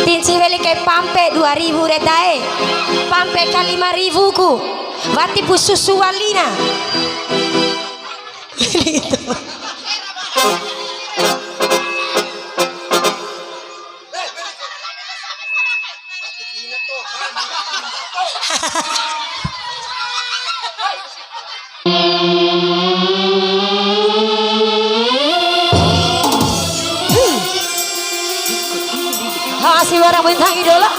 Tinci veli kayak pampe 2000 retae. Pampe kali 5000 ku. Wati pu susu walina. Masih orang bintang idola.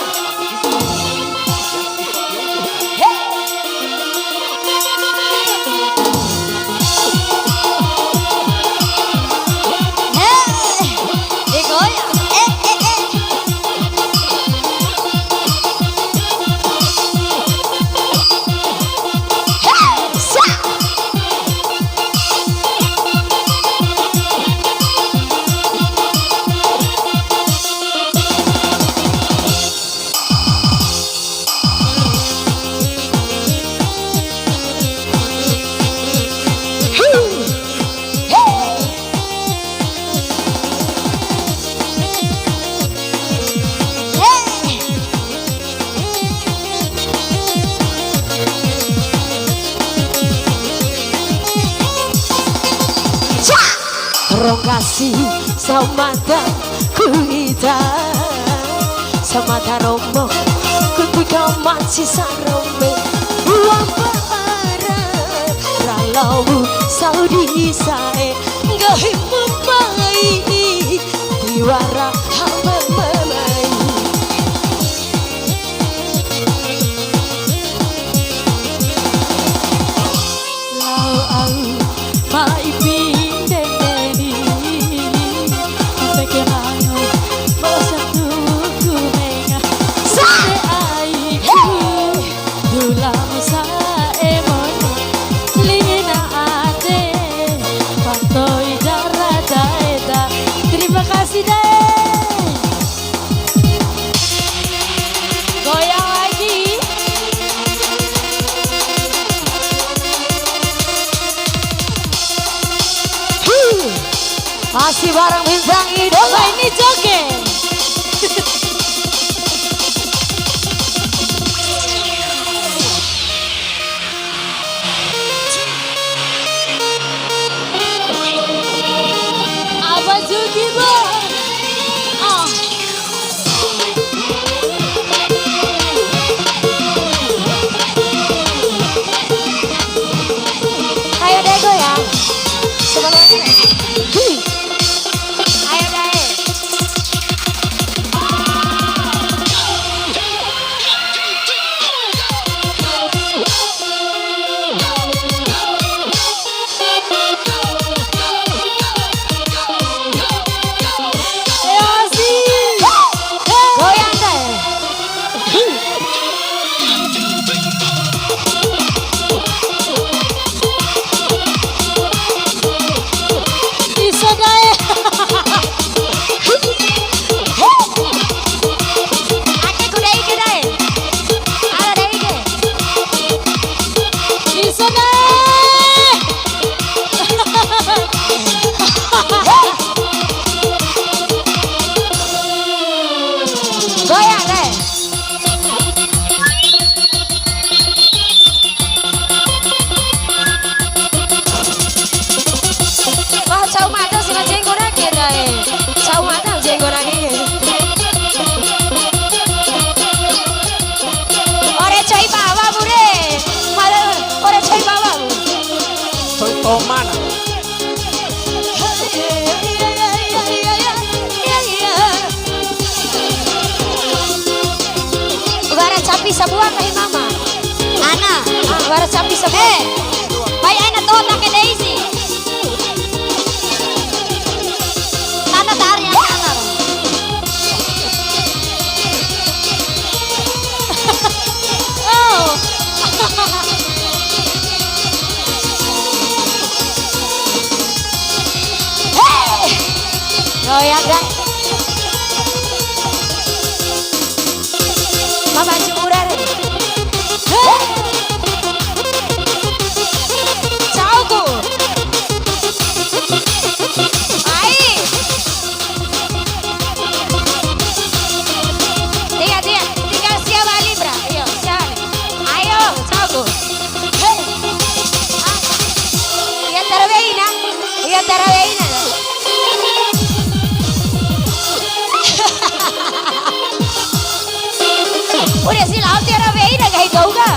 Rongasi samada kuita samada romo kutika maci sarome wambara ralau saudi sae gahim membai diwara hamba memai lau au mai masih bareng bintang idola ini joget. Apa Zuki bang? Ayo deh goyang. Sebenarnya. Mana? Bara capi sebuah kahi mama. Ana, bara capi sebuah. Baik ana tuh tak ada isi. Tanda tari ana. Oh. Oh ya kan, mama cukuran. Ciao ku, ai. Udah sih laut tiara wei dah kayak kau ga.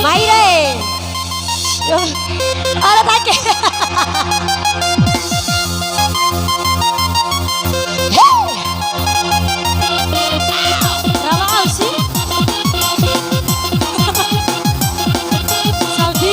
Mai deh. Ada pakai. Nama apa sih? Saudi.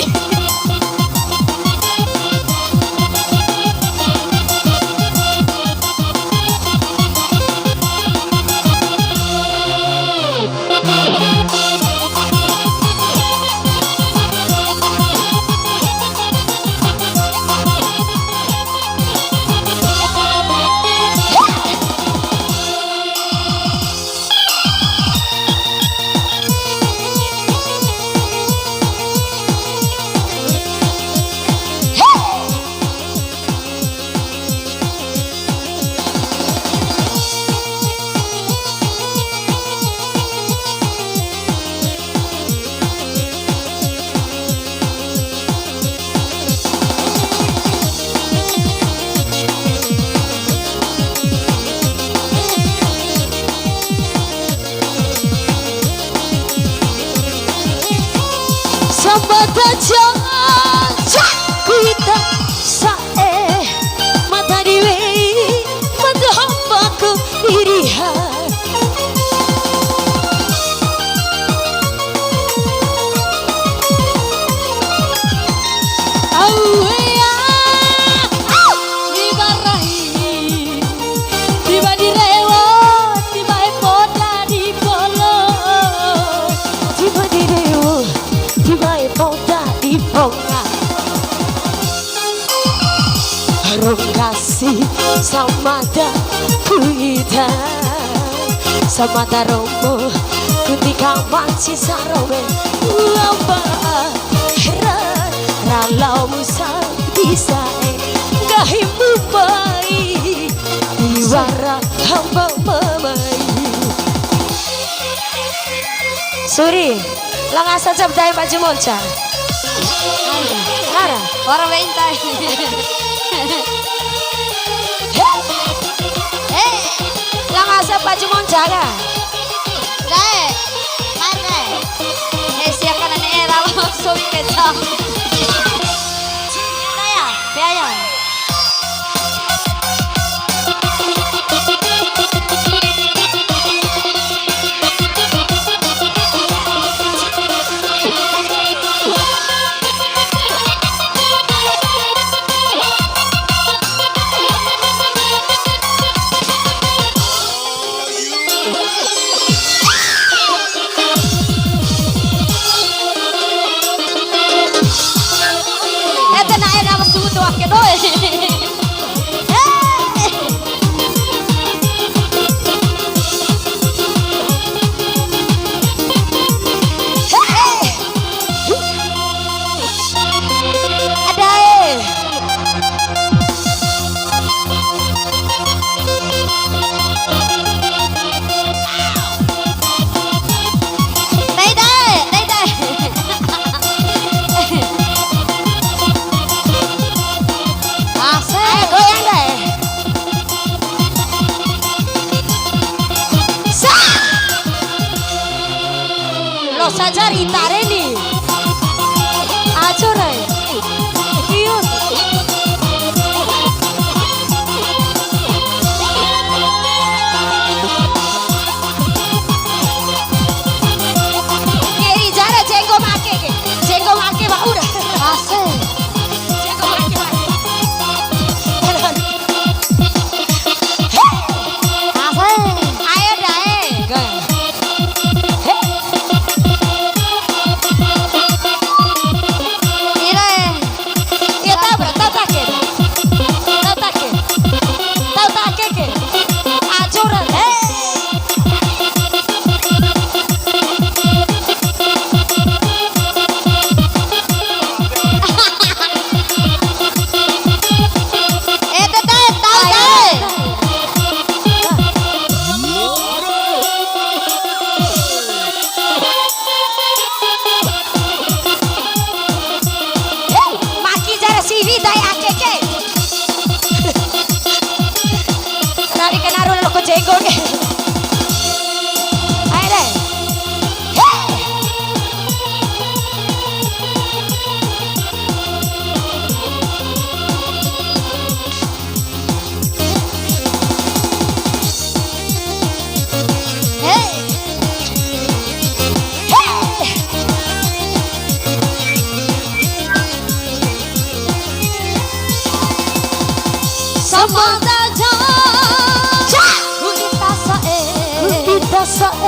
Sambata jaja kuita sae mata diwe mata hambaku iriha awea dibarahi tiba direwa tiba epota di polo tiba direwa tiba epota di ponga harung kasih samada kuita samada romo ketika manci sarome lamba ralau musa bisa gahimu baik diwara hamba mamai Suri lang asa jab dai baju monca Nara orang mentai lang asa baju monca ga dai mana siakan ane era so kita daya daya saja ritare nih acore iyo kiri jara jenggo make pak udah asal jenggo make pak ayo dae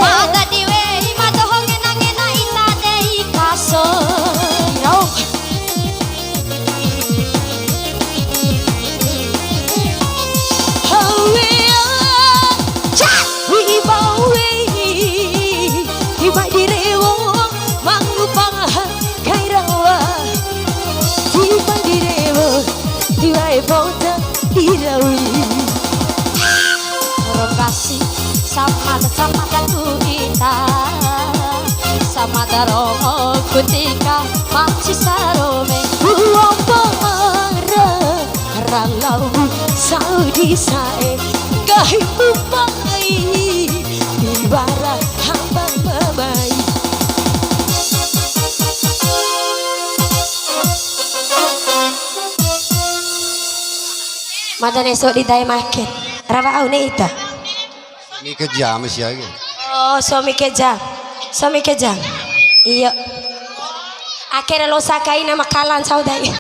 Maga diwe madoho ngena ita dei kaso. Iba direwo mangupang kairawa. Iba direwo tiba ebota irawi. Rokasi sama ku ita sama daromo kutika masih sarome uang para ralau saudi sae kahimu pai ibara hamba mamai. Madan esok di dai market rawa au ne ita. Ini kejam sih lagi. Oh, suami kejam. Iya. Akhirnya lo sakai nama kalan saudai.